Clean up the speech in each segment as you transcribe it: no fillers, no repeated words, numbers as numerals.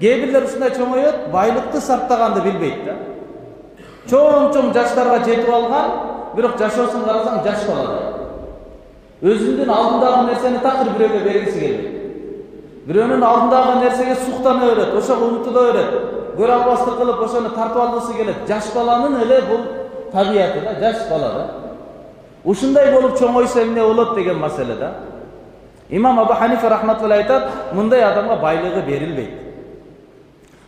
Кээ бирлер ушундай чоңойот, байлыкты сактаганды билбейт да. Чоң жаштарга жетип алган, бирок жашоосун карасаң жаш калат. Өзүнүн алдындагы нерсени такыр бирөөгө бергиси келбейт. Бирөөнүн алдындагы нерсеге суктана берет, ошого умтула берет. Көрө албастык кылып ошону тартып алгысы келет. Жаш баланын эле бул табияты да, жаш бала да. Ушундай болуп чоңойсо эмне болот деген маселе да. Имам Абу Ханифа рахматуллахи айтат, мындай адамга байлыгы берилбейт.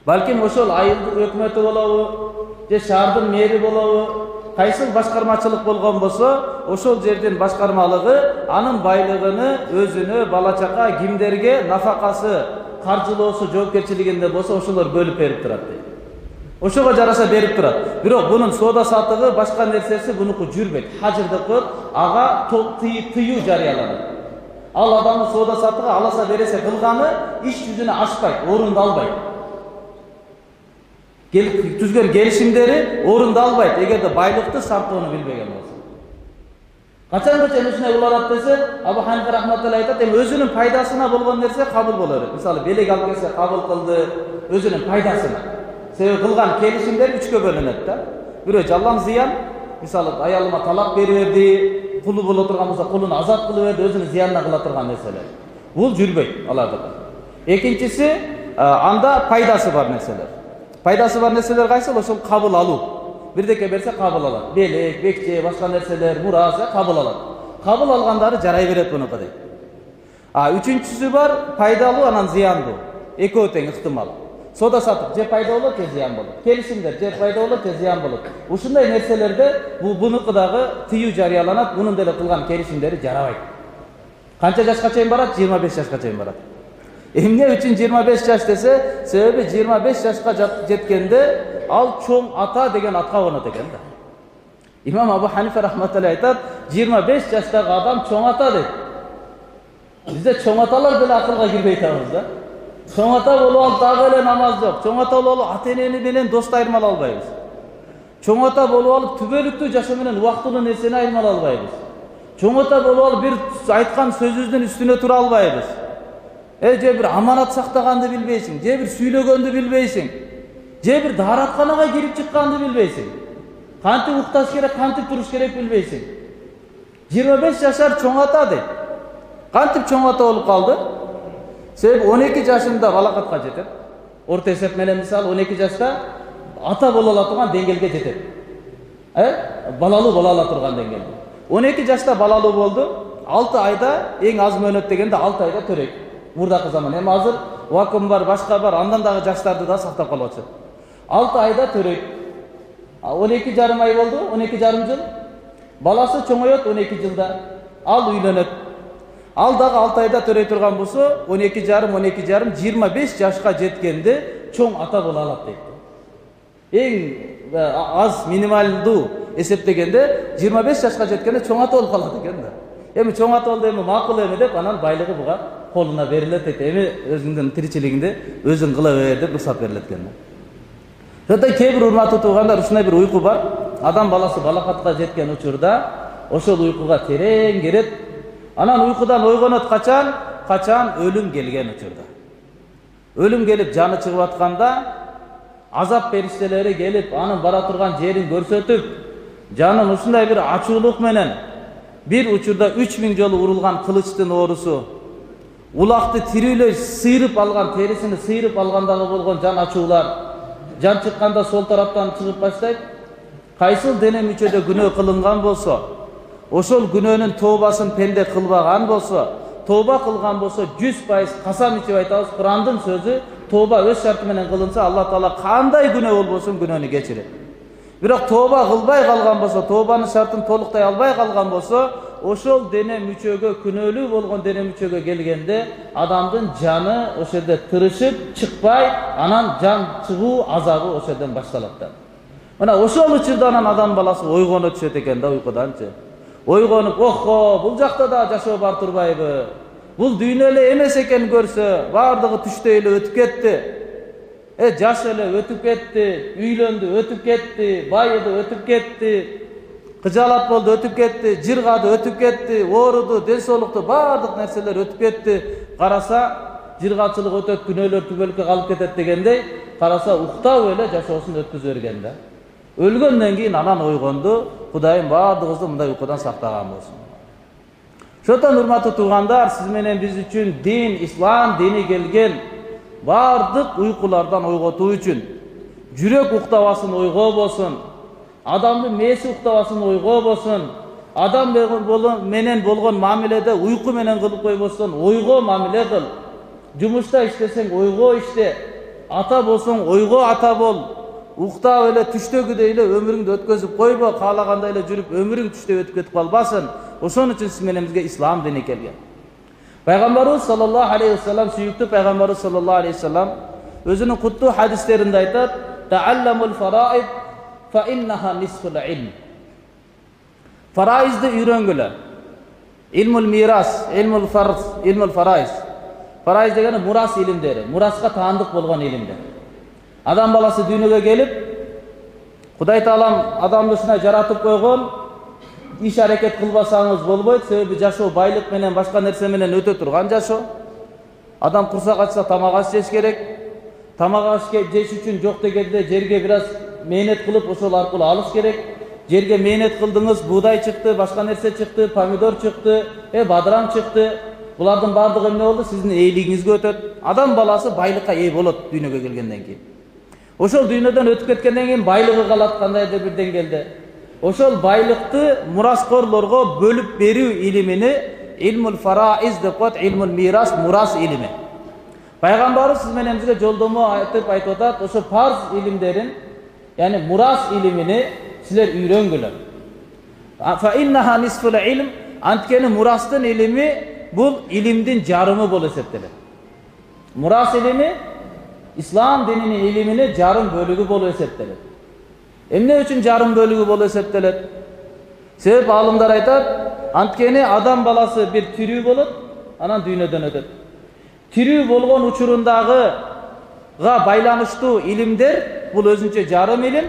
Балким ошол айылдык өкмөтү болобу, же шаардын мэри болобу, кайсыл башкармачылык болгон болсо, ошол жердин башкармалыгы анын байлыгыны өзүнө, бала чака, кимдерге нафакасы, каржылоосу, жоопкерчилигинде болсо ошолор бөлүп берип турат дейт. Ошого жараша берип турат. Бирок бунун соода сатыгы, башка нерсеси бунуку жүрбөйт. Хажырдыкы ага тыюу жарыяланат. Ал адамдын соода сатыгы аласа бересе кылганы иш жүзүнө ашпайт, орундалбайт. Түзгөн келишимдери орундалбайт, эгерде байлыкты сактоону билбеген болсо. Качан ушундай уланат десе, Абу Ханифа рахматуллахи айтат, өзүнүн пайдасына болгон нерсе кабыл боло берет. Мисалы, белек алып келсе кабыл кылды, өзүнүн пайдасына. Себеби кылган келишимдер үчкө бөлүнөт да. Бирөө жалаң зыян, мисалы, аялыма талак берип берди, кулу боло турган болсо кулун азат кылып берди, өзүнүн зыянына кыла турган нерселер. Бул жүрбөйт алардыкы. Экинчиси, анда пайдасы бар нерселер. Пайдасы бар нерселер кайсыл? Ошол кабыл алуу. Бирдеке берсе кабыл алат. Белек, бекче, башка нерселер, мурас кабыл алат. Кабыл алгандары жарай берет мунука дейт. Үчүнчүсү бар, пайдалуу анан зыяндуу. Экөө тең ыктымал. Соода сатып же пайда болот, же зыян болот. Келишимдер же пайда болот, же зыян болот. Ушундай нерселерде бунуку дагы тыюу жарыяланат, мунун деле кылган келишимдери жарабайт. Канча жашка чейин барат? 25 жашка чейин барат. Эмне үчүн 25 жаш десе, себеби 25 жашка жеткенде ал чоң ата деген атка конот экен да. Имам Абу Ханифа рахматуллахи айтат, 25 жаштагы адам чоң ата дейт. Бизде чоң аталар деле акылга кирбей атабыз да. Чоң ата болуп алып дагы эле намаз жок. Чоң ата болуп алып ата-энени менен дост айырмала албайбыз. Чоң ата болуп алып түбөлүктүү жашоо менен убактылуу нерсени айырмала албайбыз. Чоң ата болуп алып бир айткан сөзүбүздүн үстүнө тура албайбыз. Же бир аманат сактаганды билбейсиң, же бир сүйлөгөндү билбейсиң, же бир дааратканага кирип чыкканды билбейсиң. Кантип укташ керек, кантип туруш керек билбейсиң. 25 жашар чоң ата дейт. Кантип чоң ата болуп калды? Себеби 12 жашында балакатка жетет. Орто эсеп менен мисалы 12 жашта ата боло ала турган деңгээлге жетет. Балалуу боло ала турган деңгээлде. 12 жашта балалуу болду. 6 айда эң аз мөөнөт дегенде 6 айда төрөйт. Мурдакы заман. Эми азыр вакуум бар, башка бар, андан дагы жаштарды да сактап калып атышат. 6 айда төрөйт. 12 жарым ай болду, 12 жарым жыл. Баласы чоңойот 12 жылда. Ал үйлөнөт. Ал дагы 6 айда төрөй турган болсо, 12 жарым, 25 жашка жеткенде чоң ата боло алат дейт. Эң аз минималдуу эсептегенде 25 жашка жеткенде чоң ата болуп калат экен да. Эми чоң ата болду, эми макул эми деп анан байлыгы буга колуна берилет дейт. Эми өзүңдүн тиричилигинде өзүң кыла бер деп уруксат берилет экен. Жада кээ бир урматтуу туугандар, ушундай бир уйку бар. Адам баласы балакатка жеткен учурда ошол уйкуга терең кирет. Анан уйкудан ойгонот качан өлүм келген учурда. Өлүм келип жаны чыгып атканда азап периштелери келип анын бара турган жерин көрсөтүп, жанын ушундай бир ачуулук менен бир учурда 3000 жолу урулган кылычтын оорусу, улакты тирүүлөй сыйрып алган, терисини сыйрып алгандагы болгон жан ачуулар, жан чыкканда сол тараптан чыгып баштайт. Кайсыл дене мүчөдө күнөө кылынган болсо, ошол күнөөнүн тообасын пенде кылбаган болсо, тооба кылган болсо 100% касам ичип айтабыз, Курандын сөзү, тооба өз шарты менен кылынса, Алла Таала кандай күнөө болбосун күнөөнү кечирет. Бирок тооба кылбай калган болсо, тообанын шартын толуктай албай калган болсо, ошол дене мүчөгө, күнөөлүү болгон дене мүчөгө келгенде адамдын жаны ошол жерде тырышып чыкпай, анан жан чыгуу азабы ошол жерден башталат да. Мына ошол учурда анан адам баласы ойгонуп түшөт экен да уйкуданчы. Ойгонуп, охо, бул жакта да жашоо бар турбайбы? Бул дүйнө эле эмес экен көрсө, бардыгы түштөй эле өтүп кетти. Жаш эле өтүп кетти, үйлөндү, өтүп кетти, байыды, өтүп кетти, кыжаалат болду, өтүп кетти, жыргады, өтүп кетти, ооруду, ден соолукту бардык нерселер өтүп кетти. Караса, жыргачылык өтөт, күнөөлөр түбөлүккө калып кетет дегендей, караса уктап эле жашоосун өткөзө берген да. Өлгөндөн кийин анан ойгонду, Кудайым баардыгыбызды мындай уйкудан сактаган болсун. Ошондон урматтуу туугандар, сиз менен биз үчүн дин, ислам дини келген баардык уйкулардан ойготуу үчүн, жүрөк уктабасын ойгобосун, адамдын мээси уктабасын ойгобосун, адам менен болгон мамиледе уйку менен кылып койбостон ойго мамиле кыл. Жумушта иштесең ойго иште, ата болсоң ойго ата бол. Уктап эле түштөгүдөй эле өмүрүңдү өткөзүп койбо, каалагандай эле жүрүп өмүрүң түштө өтүп кетип калбасын. Ошон үчүн сиз менен бизге ислам дини келген. Пайгамбарыбыз саллаллаху алейхи вассалам, сүйүктүү пайгамбарыбыз саллаллаху алейхи вассалам өзүнүн куттуу хадистеринде айтат: "Таалламул фараид фа иннаха нисфул илм." Фараизди үйрөнгүлө. Илмул мирас, илмул фарз, илмул фарайз. Фарайз дегени мурас илимдери, мураска таандык болгон илимдер. Адам баласы дүйнөгө келип, Кудай Таалам адамды ушундай жаратып койгон, иш аракет кылбасаңыз болбойт, себеби жашоо байлык менен башка нерсе менен өтө турган жашоо. Адам курсак ачса тамак аш жеш керек. Тамак аш жеш үчүн жок дегенде жерге бир аз мээнет кылып, ошол аркылуу алыш керек. Жерге мээнет кылдыңыз, буудай чыкты, башка нерсе чыкты, помидор чыкты, бадыран чыкты. Булардын баардыгы эмне болду? Сиздин ээлигиңизге өтөт. Адам баласы байлыкка ээ болот дүйнөгө келгенден кийин. Ошол дүйнөдөн өтүп кеткенден кийин байлыгы калат кандайдыр бир деңгээлде. Ошол байлыкты мураскорлорго бөлүп берүү илимини илмул фарaiz деп коет, илмул мирас, мурас илими. Пайгамбарыбыз сиз менен бизге жолдомо айтып атат, ошо парз илимдерин, яни мурас илимини силер үйрөнгүлөр. Фа иннаха нисфул илм, анткени мурастын илими бул илимдин жарымы болуп эсептелет. Мурас илими ислам дининин илимини жарым бөлүгү болуп эсептелет. Эмне үчүн жарым бөлүгү болуп эсептелет? Себеп алымдар айтат, анткени адам баласы бир тирүү болот, анан дүйнөдөн өтөт. Тирүү болгон учурундагыга байланыштуу илимдер бул өзүнчө жарым илим,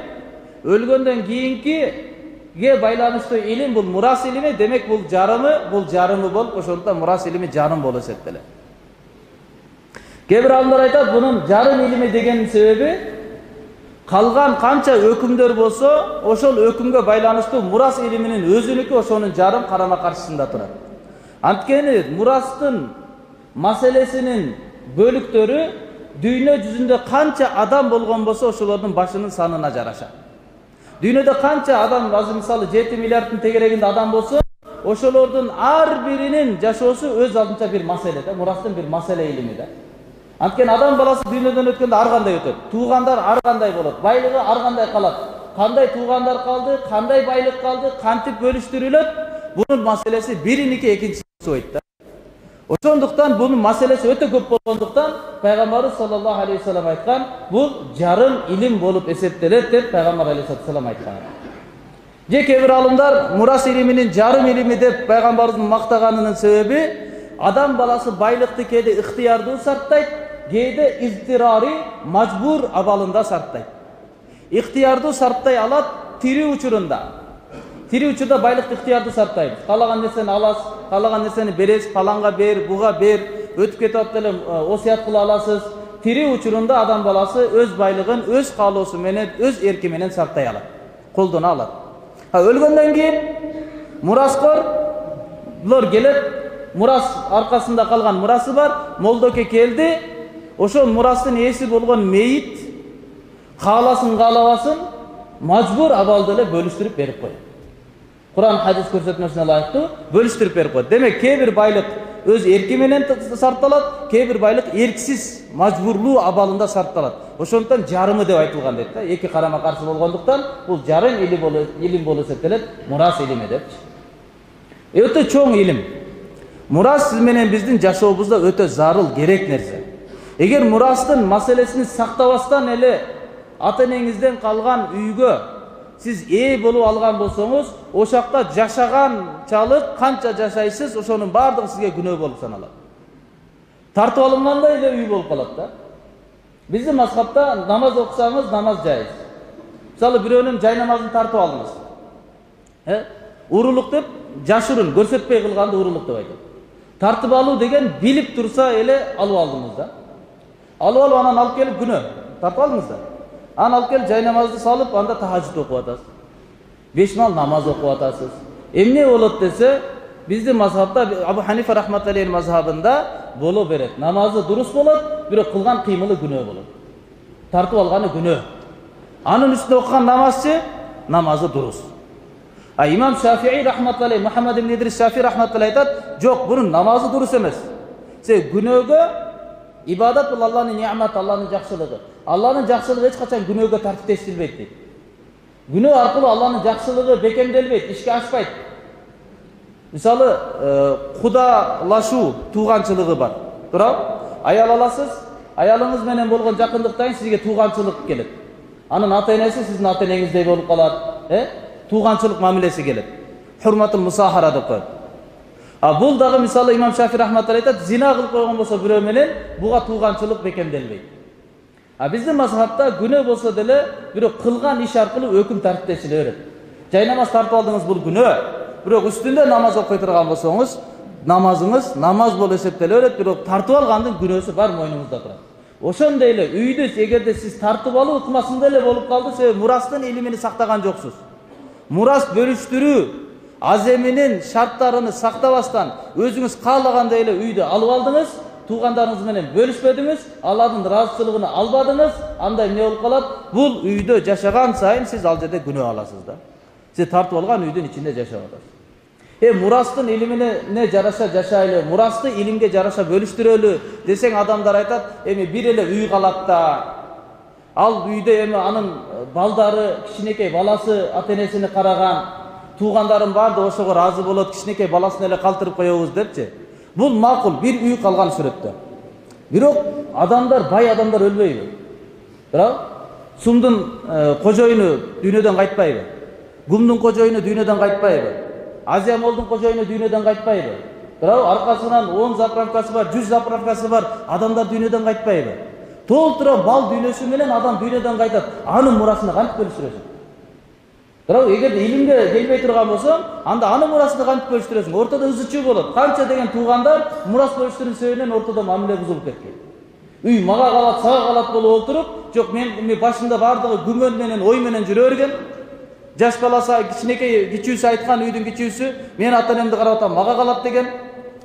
өлгөндөн кийинкиге байланыштуу илим бул мурас илими, демек бул жарымы болуп, ошондуктан мурас илими жарым болуп эсептелет. Кээ бир алымдар айтат, бунун жарым илими деген себеби калган канча өкүмдөр болсо, ошол өкүмгө байланыштуу мурас илиминин өзүнүкү ошонун жарым карама каршысында турат. Анткени мурастын маселесинин бөлүктөрү дүйнө жүзүндө канча адам болгон болсо, ошолордун башынын санына жараша. Дүйнөдө канча адам, азыр мисалы 7 миллиарддын тегерегинде адам болсо, ошолордун ар биринин жашоосу өз алдынча бир маселе да, мурастын бир маселе илими да. Анткени адам баласы дүйнөдөн өткөндө ар кандай өтөт, туугандар ар кандай болот, байлыгы ар кандай калат, кандай туугандар калды, кандай байлык калды, кантип бөлүштүрүлөт, бунун маселеси бириники экинчиси болбойт да. Ошондуктан бунун маселеси өтө көп болгондуктан пайгамбарыбыз саллаллаху алейхи вассалам айткан, бул жарым илим болуп эсептелет деп пайгамбар алейхиссалам айткан. Же кээ бир алымдар мурас илиминин жарым илими деп пайгамбарыбыздын мактаганынын себеби адам баласы байлыкты кээде ыктыярдуу сарптайт, кээде изтирари, мажбур абалында сарптайт. Ыктыярдуу сарптай алат тирүү учурунда. Тирүү учурда байлыкты ыктыярдуу сарптайбыз. Каалаган нерсени аласыз, каалаган нерсени бересиз, паланга бер, буга бер, өтүп кетип атып эле осуят кыла аласыз. Тирүү учурунда адам баласы өз байлыгын өз каалоосу менен, өз эрки менен сарптай алат, колдоно алат. Өлгөндөн кийин мураскорлор келет, мурас аркасында калган мурасы бар, молдоке келди, ошол мурастын ээси болгон мейит кааласын каалабасын мажбур абалда эле бөлүштүрүп берип коет. Кур'ан хадис көрсөтмөсүнө ылайыктуу бөлүштүрүп берип коет. Демек кээ бир байлык өз эрки менен сарпталат, кээ бир байлык эрксиз, мажбурлуу абалында сарпталат. Ошондуктан жарымы деп айтылган дейт да. Эки карама каршы болгондуктан бул жарым илим болуп эсептелет, мурас илими депчи. Өтө чоң илим. Мурас сиз менен биздин жашообузда өтө зарыл, керек нерсе. Эгер мурастын маселесин сактабастан эле ата энеңизден калган үйгө сиз ээ болуп алган болсоңуз, ошакта жашаганчалык канча жашайсыз, ошонун баардыгы сизге күнөө болуп саналат. Тартып алынгандай эле үй болуп калат да. Биздин мазхабта намаз окусаңыз, намаз жайыз. Мисалы бирөөнүн жай намазын тартып алдыңыз. Урулук деп жашырын, көрсөтпөй кылганды урулук деп айтат. Тартып алуу деген билип турса эле алып алдыңыз да. Алып анан алып келип күнөө тартып алдыңыз да. Анан алып келип жай намазды салып, анда тахажжуд окуп атасыз. 5 мал намаз окуп атасыз. Эмне болот десе, биздин мазхабта Абу Ханифа рахматуллахи мазхабында боло берет. Намазы дурус болот, бирок кылган кыймылы күнөө болот. Тартып алганы күнөө. Анын үстүнө окуган намазчы намазы дурус. İmam Şafii rahmetullahi, Muhammed ibn İdris Şafii rahmetullahi aytат, "Жок, bunun namazı durus emes. Sen günögө ibadat bul Allah'ın nimet, Allah'ın jakşılığı. Allah'ın jakşılığı hiç kaçan günögö tartipleştirilbeyt deyt. Günөө arkылуу Allah'ın jakşılığı bekemdelbeyt, işke aşpayt. Misalı kudalaşуу tuğançılığı var. Durab, ayal alasız, ayalыңыз менен болгон жакындыктан сизге туğançılık келет. Анын ата-энеси сиздин ата-энеңиздей болуп калат, туğançılık мамилеси келет. Hurmatul musahara деп коет. Бул дагы мисалы имам Шафи рахматуллахи айтат, зина кылып койгон болсо бирөө менен буга туğançılık бекемделбейт. Биздин мазхабта күнөө болсо деле бирок кылган иш аркылуу өкүм тартиптешиле берет. Жай намаз тартып алдыңыз, бул күнөө. Бирок үстүндө намаз окуй турган болсоңуз, намазыңыз намаз болуп эсептеле берет, бирок тартып алгандын күнөөсү бар мойнуңузда турат. Ошондой эле үйдө эгерде сиз тартып алуу ыкмасында эле болуп калды, себеби мурастын илимини сактаган жоксуз. Мурас бөлүштүрүү аземинин шарттарыны сактабастан өзүңүз каалагандай эле үйдө алып алдыңыз, туугандарыңыз менен бөлүшпөдүңүз, алардын ыраазычылыгын албадыңыз, анда эмне болуп калат? Бул үйдө жашаган сайын сиз ал жерде күнөө аласыз да. Сиз тартып алган үйдүн ичинде жашап атасыз. Мурастын илимине жараша жашайлы, мурасты илимге жараша бөлүштүрөлү десең, адамдар айтат, бир эле үй калат да. Ал үйдө анын балдары, кичинекей баласы ата-энесине караган, туугандарын баары да ошого ыраазы болот, кичинекей баласын эле калтырып коебуз депчи. Бул макул, бир үй калган сүрөттө. Бирок адамдар, бай адамдар өлбөйбү. Бирок сумдун кожоюну дүйнөдөн кайтпайбы? Гумдун кожоюну дүйнөдөн кайтпайбы? Азия молдун кожоюну дүйнөдөн кайтпайбы? Бирок аркасынан 10 заправкасы бар, 100 заправкасы бар адамдар дүйнөдөн кайтпайбы? Толтура бал дүйнөсү менен адам дүйнөдөн кайтат. Анын мурасына кантип бөлүштүрөсүң? Бирок эгерде илимге келбей турган болсоң, анда анын мурасына кантип бөлүштүрөсүң? Ортодо ызычуу болот. Канча деген туугандар мурас бөлүштүрүүнүн себебинен ортодо мамиле бузулуп кеткен. Үй мага калат, сага калат болуп отуруп, жок мен башында бардыгы күмөн менен, ой менен жүрө берген. Жаш баласы кичинекей кичүүсү айткан үйдүн кичүүсү, мен ата-энемди карап атам, мага калат деген.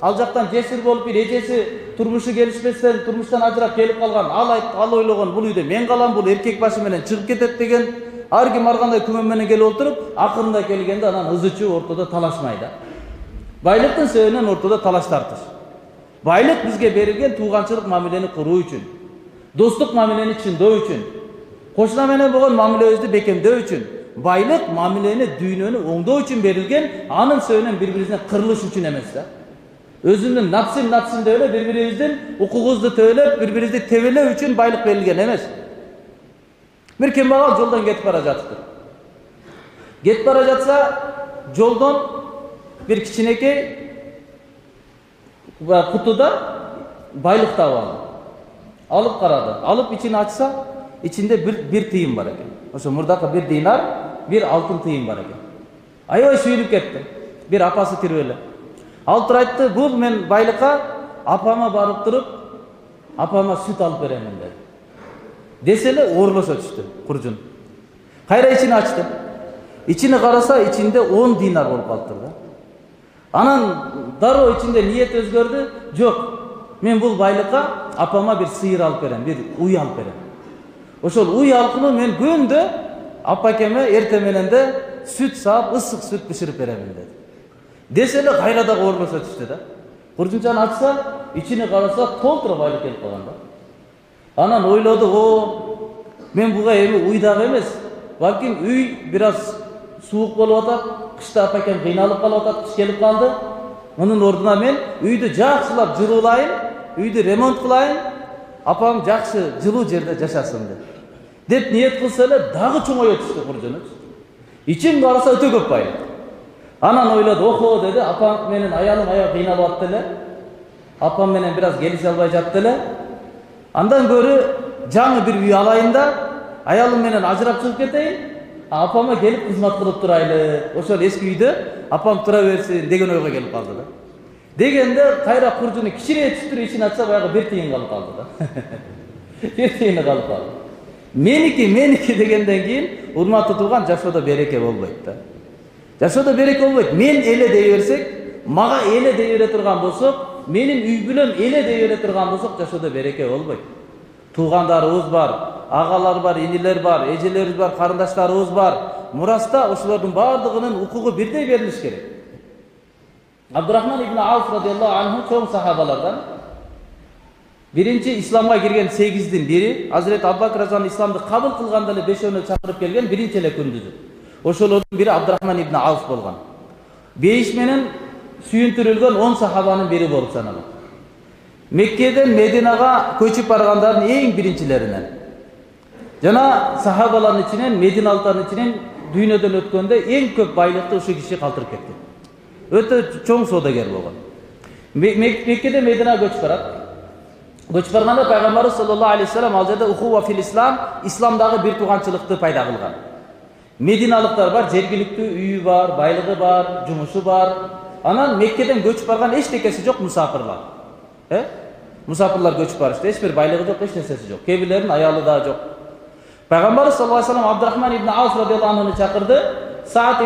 Ал жактан жесир болуп бир эжеси турмушу келишпестен, турмуштан ажырап келип калган. Ал ойлогон бул үйдө мен калам, бул эркек башы менен чыгып кетет деген. Ар ким ар кандай күмөн менен келип отуруп, акырында келгенде анан ызычуу ортодо талашмай да. Байлыктын себебинен ортодо талаш тартыш. Байлык бизге берилген тууганчылык мамилени куруу үчүн, достук мамилени чындоо үчүн, кошуна менен болгон мамилебизди бекемдөө үчүн, байлык мамилени дүйнөнү оңдоо үчүн берилген, анын себебинен бири-бирибизине кырылыш үчүн эмес да. Өзүнүн напсын деп бири-бирибиздин укугубузду төөлөп, бири-бирибизди тебелөө үчүн байлык берилген эмес. Бир кембагал жолдон кетип бара жатыптыр. Кетип бара жатса, жолдон бир кичинекей кутуда байлык таап алды. Алып карады. Алып ичин ачса, ичинде бир тыйын бар экен. Ошо мурдакы бир динар, бир алтын тыйын бар экен. Аябай сүйүнүп кетти. Бир апасы тирүү эле. Ал туруп айтты, бул мен байлыкка апама барып туруп, апама сүт алып беремин dedi. Десе эле оорлошо түштү куржун. Кайра ичини ачты. Ичини караса, ичинде 10 динар болуп калыптыр да. Анан дароо ичинде ниет өзгөрдү. Жок, мен бул байлыкка апама бир сыйыр алып берем, бир уй алып берем. Ошол уй аркылуу мен күндө апакеме эрте мененде сүт саап, ысык сүт биширип беремин dedi. Десе эле кайра да оорлошо түштү да. Куржунчаны ачса, ичини караса, толтура байлык келип калган да. Анан ойлоду, мен буга эми уй дагы эмес, балким үй бир аз суук болуп атат, кышта апакем кыйналып калып атат, кыш келип калды. Мунун ордуна мен үйдү жакшылап жылуулайын, үйдү ремонт кылайын, апам жакшы жылуу жерде жашасын деп ниет кылса эле дагы чоңое түштү куржуну. Ичин караса өтө көп байлык. Анан ойлоду, охо деди, апам менен аялым аябай кыйналып атты эле. Апам менен бир аз келише албай жатты эле. Андан көрү жаңы бир үй алайын да, аялым менен ажырап чыгып кетейин, апама келип кызмат кылып турайлы. Ошол эски үйдө апам тура берсин деген ойго келип калды да. Дегенде кайра куржуну кичине түштүрүп ичине ачса баягы 1 тыйын калып калды да. 1 тыйыны калып калды. Меники дегенден кийин урматтуу тууган жашоодо береке болбойт да. Жашоодо береке болбойт. Мен эле дей берсек, мага эле дей бере турган болсок, менин үй бүлөм эле дей бере турган болсок, жашоодо береке болбойт. Туугандарыбыз бар, агалар бар, инилер бар, эжелерибиз бар, карындаштарыбыз бар. Мураста ошолордун баардыгынын укугу бирдей берилиш керек. Абдурахман ибн Ауф радиаллаху анху чоң сахабалардан. Birinci İslam'a girgen 8'din biri, Hazreti Abubakır Razan İslam'da kabul kılganda ele 5-10'ü çakırıp gelgen birinci ele kündüzü. Oşolorun biri Abdurrahman ibn Avf bolgan. Beyişmenin suyuntürülgen 10 sahabanın biri bolup sanalım. Mekke'den Medina'ga köçüp barganların en birincilerinden. Jana sahabaların içinen, Medinalıların içinen dünyeden ötkönde en köp baylıkta şu kişi kaldırıp ketdi. Öte çoğun sodager bolgan. Mekke'de Medina'ga göçüp barat. Göçüp barganda Peygamber sallallahu aleyhi ve sellem al жерде uhuva fil İslam, İslam'dagı bir tuğançılıkты payda kılgan. Medinalıklar var, jergilиктүү үйү бар, байлыгы бар, жумушу бар. Анан Меккеден göçüp барган эчтекеси жок мусафирлар. Musafirlar göçüp barıştı. Hiçbir baylığı yok, hiç nesesi yok. Kebirlerin ayalı daha yok. Peygamber sallallahu aleyhi ve sellem Abdurrahman ibn Avf radıyallahu anh'ını çakırdı. Sa'd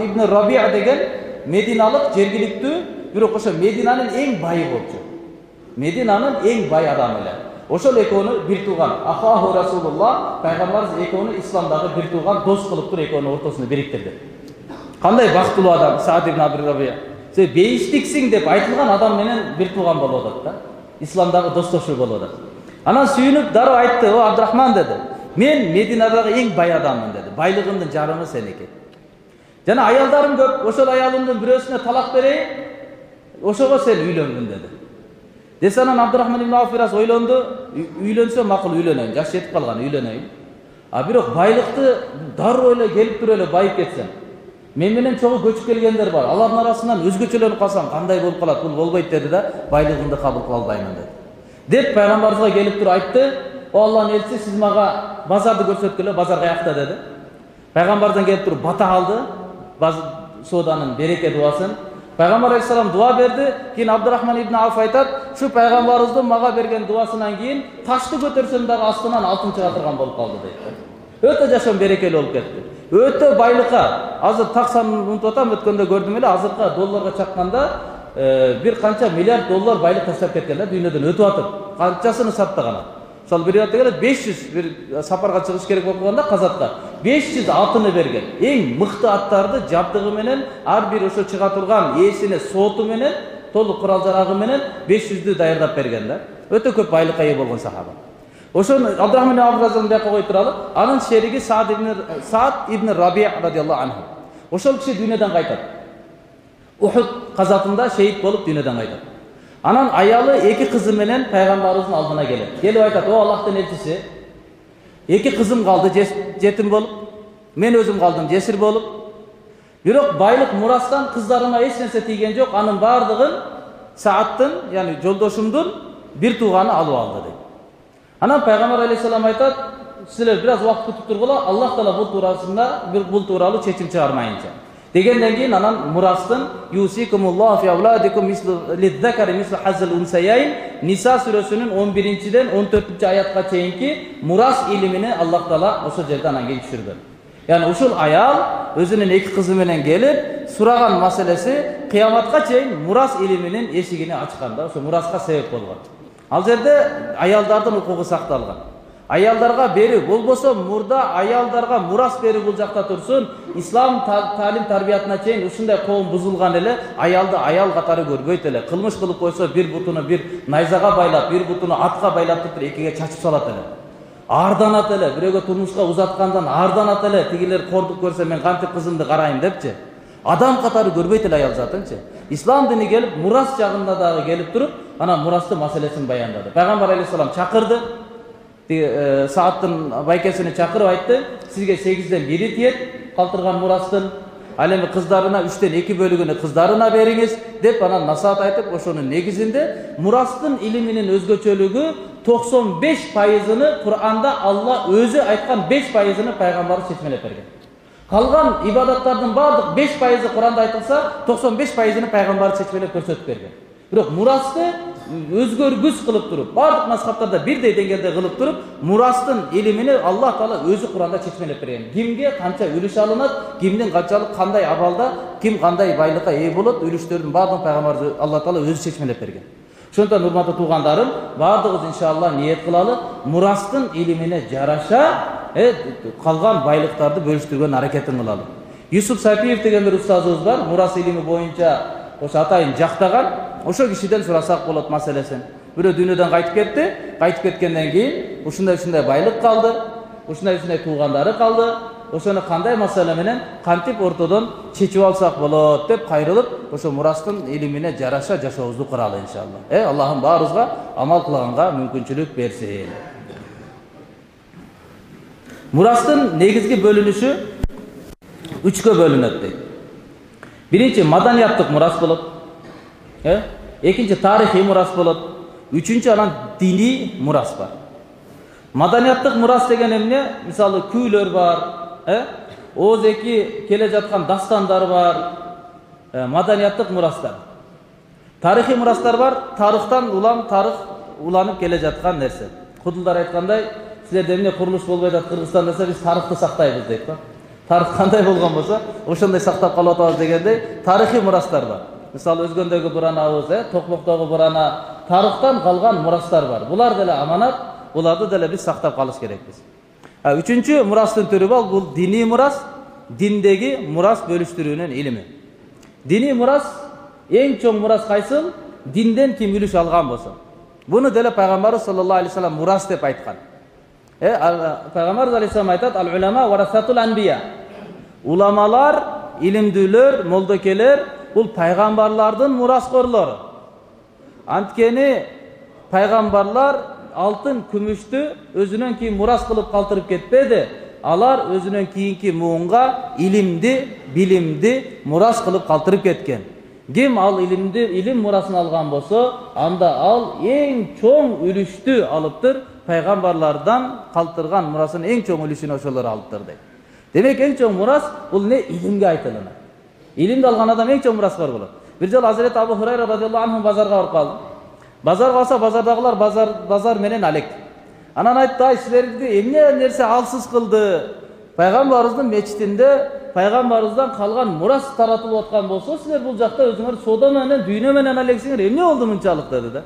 ibn Rabi'a degen Medinalık jergilиктүү, bирок ошо Medina'nın en bayı bolчу. Medina'nın en bay adamı ile. Oşol ekonu bir tuğan. Ahahu Rasulullah, Peygamberimiz ekonu İslam'daki bir tuğan dost kılıp dur ekonu ortasını biriktirdi. Kanday baktulu adam Sa'd ibn Rabi'a. Sen beyiştiksin dep aytılgan adam menen bir tuğan bolot da. İslam'daki dostlaşуу bolot. Anan suyunup darı aytты, o Abdurrahman dedi. Men Medina'dagi en bay adamım dedi. Baylığımdın jarımı seneki. Jana ayaldarım köp, oşol ayalımdın birösüne talak bereyim, oşoga sen üylöndün dedi. Desanan Abdurrahman ibn Avf biraz oylandı, üylönse makul üylöneyim, jaş yetip kalgan üylöneyim. Бирок байлыкты дароо эле келип туруп эле байып кетсем, мен менен чогуу көчүп келгендер бар. Алардын арасынан өзгөчөлөрүнүп калсам кандай болуп калат? Бул болбойт деди да, байлыгымды кабыл кыла албаймын деди. Деп пайгамбарыбызга келип туруп айтты, "О Аллахтын элчиси, сиз мага базарды көрсөткүлө, базар каякта" деди. Пайгамбардан келип туруп бата алды, сооданын береке дуасын. Peygamber aleyhisselam dua verdi. Keyin Abdurrahman ibn Avf aytat, şu peygamberimizдің maga bergen duasından keyin taşты көтөрсөм дагы астынан алтын чыга турган болуп калды дейт. Өтө жашоом берекелүү болуп кетти. Өтө байлыкка, азыр таксан унутуп атам, өткөндө көрдүм эле, азыркы долларга чакканда bir канча миллиард доллар байлык таштап кеткен да, дүйнөдөн өтүп атып. Канчасын саттаган. Мисалы bir ятта келет 500 bir сапарга чыгыш керек болуп калганда казакка 500 атыны берген. Эң мыкты аттарды жабдыгы менен, ар бир ошо чыга турган ээсине соту менен, толук курал жарагы менен 500'дү даярдап берген да. Өтө көп байлыкка ээ болгон сахаба. Ошону Абдуррахман ибн Авф бияка коюп туралы, анын шериги Сa'д ibn Rabi' радиаллаху анху. Ошол киши дүйнөдөн кайтат. Ухуд казатында шейит болуп дүйнөдөн кайтат. Anan ayalı iki kızı menen peygamberimizin aldına gelir. Gelip aytat, o Allah'tan elçisi. İki kızım kaldı jetim bolup, men özüm kaldım jesir bolup. Bирок baylık murastan kızlarıma hiç nerse тийген жок. Anın bardığın Sa'd'tın, yani joldoşumdun bir tuğanı alıp aldı deydi. Anan Peygamber aleyhisselam aytat, sizler biraz vakt tutup turgula, Allah Teala bu tuğralı çeçim çıkarmayınca. Degenden keyin anan murastın yusikumullahu fi avladikum lizzakari mislu hazzil unsayayn Nisa suresinin 11-den 14-ayatga çeyinki muras ilimini Allah Teala oşo жерде анан keyin düşürgөн. Yani uşul ayal özünün iki kızı menen gelip suragan maselesi kıyamatga çeyin muras iliminin eşigini açkan da, oşo muraska sebep bolgan. Al жерде ayaldардын укугу сакталган. Ayaldarga beri bolboso murda ayaldarga muras beri bul jakta tursun. İslam talim tarbiyatına çeyin uşunday koğum buzulgan ele ayaldı ayal katары көрбөйт эле. Kılmış kılıp koysa bir butunu bir nayzaga baylap, bir butunu atga baylap tutup ekige çaçıp salat ele. Ardanat ele, biröөгө turmuşka uzatkandan ardanat ele. Tigiler korduk görse men kantip kızımdı karayım depçi. Adam katары көрбөйт эле ayal zatınçı. İslam dini gelip muras jagында dagы gelip turup ana murastı maselesini bayandadı. Peygamber aleyhisselam çakırdı. Sa'd'ın baykesini çakırıp aytты, sizge 8'den 1'i tiyet, kaltırgan murastın, alemi kızlarına 3'ten 2 bölügünü kızlarına beriniz, dep anan nasihat aytıp, oşonun negizinde murastın iliminin özgöçölügü 95%'ını Kur'an'da Allah özü aytkan 5%'ını Peygamberi seçmelep bergen. Калган ибадаттардын бардык 5% Куранда айтылса, 95%-ны пайгамбар чечмелеп көрсөтүп берген. Бирок мурасты өзгөргүс кылып туруп, бардык мазхабтарда бирдей деңгээлде кылып туруп, мурастын илимини Аллах Таала өзү Куранда чечмелеп берген. Кимге канча үлүш алынат, кимдин канчалык кандай абалда, ким кандай байлыкка ээ болот, үлүштөрдүн бардыгын пайгамбар Аллах Таала өзү чечмелеп берген. Ошондон урматтуу туугандарым, бардыгыбыз иншалла ниет кылалы, мурастын илимине жараша калган байлыктарды бөлүштүргөн аракетин кылалы. Юсуп Сапиев деген бир устазыбыз бар, мурас илими боюнча ошо атайын жактаган, ошо кишиден сурасак болот маселесин. Бирөө дүйнөдөн кайтып кеткенден кийин ушундай байлык калды, ушундай туугандары калды. Ошону кандай маселе менен кантип ортодон чечип алсак болот деп кайрылып, ошо мурастын илимине жараша жашообузду куралы иншалла. Аллахым баарыбызга амал кылганга мүмкүнчүлүк берсин. Мурастын негизги бөлүнүшү 3кө бөлүнөт дейт. Биринчи маданияттык мурас болот. Экинчи тарыхый мурас болот. Үчүнчү анан диний мурас бар. Маданияттык мурас деген эмне? Мисалы күйлөр бар, ооз-эки келе жаткан дастандар бар, маданияттык мурастар. Тарыхый мурастар бар, тарыхтан уланып келе жаткан нерсе. Кудулдар айткандай, силерде эмне курулуш болбой атат Кыргызстанда десе, биз тарыхты сактайбыз дейт. Тарых кандай болгон болсо, ошондой сактап калып атабыз дегендей, тарыхый мурастар бар. Мисалы Өзгөндөгү буранабыз, Токмоктогу бурана, тарыхтан калган мурастар бар. Булар деле аманат, буларды деле биз сактап калыш керекпиз. Үчүнчү мурастын түрү бар, бул диний мурас, диндеги мурас бөлүштүрүүнүн илими. Диний мурас эң чоң мурас кайсыл? Динден ким үлүш алган болсо. Буну деле пайгамбарыбыз саллаллаху алейхи вассалам мурас деп айткан. Пайгамбарыбыз алейхиссалам айтат: "Ал-улама варасатул анбия." Уламалар, илимдүүлөр, молдокелер бул пайгамбарлардын мураскорлору. Анткени пайгамбарлар алтын, күмүштү өзүнөн кийин мурас кылып калтырып кетпеди. Алар өзүнөн кийинки муунга илимди, билимди мурас кылып калтырып кеткен. Ким ал илим мурасын алган болсо, анда ал эң чоң үлүштү алыптыр. Пайгамбарлардан калтырган мурасын эң чоң үлүшүн ошолор алыптыр дейт. Демек эң чоң мурас бул не? Илимге айтылынат. Илимди алган адам эң чоң мураскор болот. Бир жолу Азирет Абу Хурайра радиаллаху анху базарга барып калды. Базарга барса, базардагылар базар менен алек. Анан айтты: "Ай, силерди эмне нерсе алсыз кылды? Пайгамбарыбыздын мечитинде пайгамбарыбыздан калган мурас таратылып аткан болсо, силер бул жакта өзүңөр соода менен, дүйнө менен алексиңер. Эмне болду мынчалык?" деди да.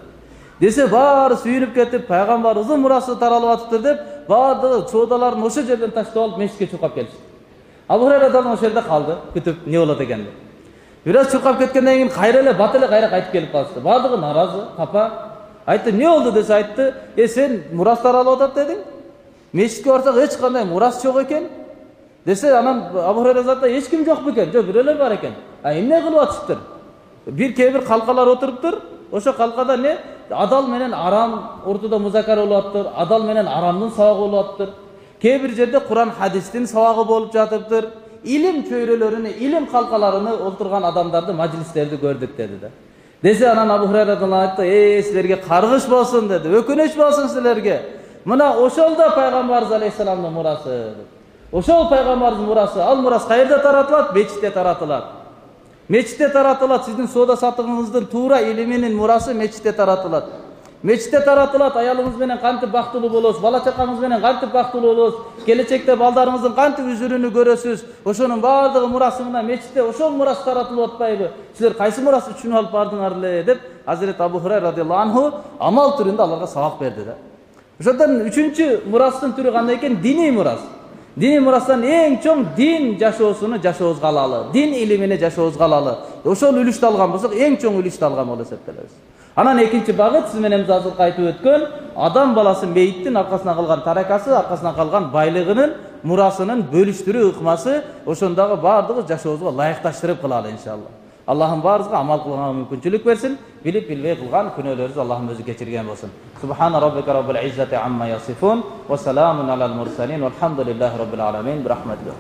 Десе баары сүйүнүп кетип, пайгамбарыбыздын мурасы таралып атыптыр деп, баардыгы соодаларын ошо жерден таштап алып мешитке чуркап келишти. Абу Хурайра дагы ошол жерде калды, күтүп эмне болот экен деп. Бир аз чуркап кеткенден кийин кайра эле бат эле кайра кайтып келип калышты. Баардыгы наразы, капа. Айтты: "Эмне болду?" десе айтты: "Сен мурас таралып атат дедиң. Мешитке барсак эч кандай мурас жок экен." Десе, анан Абу Хурайра айтты: "Эч ким жок бекен?" "Жок, бирөөлөр бар экен." Эмне кылып атышыптыр?" Бир кээ-бир калкалар отуруптур. Ошо калкада не? Адал менен арам ортодо музакара болуп атыптыр. Адал менен арамдын сабагы болуп атыптыр. Кээ бир жерде Куран хадистин сабагы болуп жатыптыр. Илим чөйрөлөрүнө, илим калкаларына отурган адамдарды, мажлистерди көрдүк деди да. Десе анан Абу Хурайра айтты: "Силерге каргыш болсун" деди. "Өкүнүч болсун силерге. Мына ошол да пайгамбарыбыз алейхиссаламдын мурасы." Ошол пайгамбарыбыздын мурасы. Ал мурас каерде таратылат? Мечитте таратылат. Мечитте таратылат. Сиздин соода сатыгыңыздын туура илиминин мурасы мечитте таратылат. Мечитте таратылат. Аялыңыз менен кантип бактылуу болосуз, бала чакаңыз менен кантип бактылуу болосуз, келечекте балдарыңыздын кантип үзүрүнү көрөсүз, ошонун баардыгы мурасы мына мечитте ошол мурас таратылып атпайбы? Силер кайсы мурас үчүн алып бардыңар эле деп Азирет Абу Хурайра радиаллаху анху амал түрүндө аларга сабак берди да. Ошондон үчүнчү мурастын түрү кандай экен? Диний мурас. Диний мурастан эң чоң дин жашоосуну жашообузга алалы. Дин илимине жашообузга алалы. Ошол үлүштү алган болсок, эң чоң үлүштү алган болуп эсептелебиз. Анан экинчи багыт сиз менен азыр айтып өткөн адам баласы мейиттин аркасынан калган таракасы, аркасынан калган байлыгынын мурасынын бөлүштүрүү ыкмасы, ошондогу баардыгы жашообузга ылайыкташтырып кылалы иншалла. Аллахым баарыбызга амал кылганга мүмкүнчүлүк берсин. Билип билбей кылган күнөөлөрүбүздү Аллахым өзү кечирген болсун. Субхана раббика раббил иззати амма ясифун ва саламун алал мурсалин валхамдулиллахи раббил аламин. Бирахматилlah.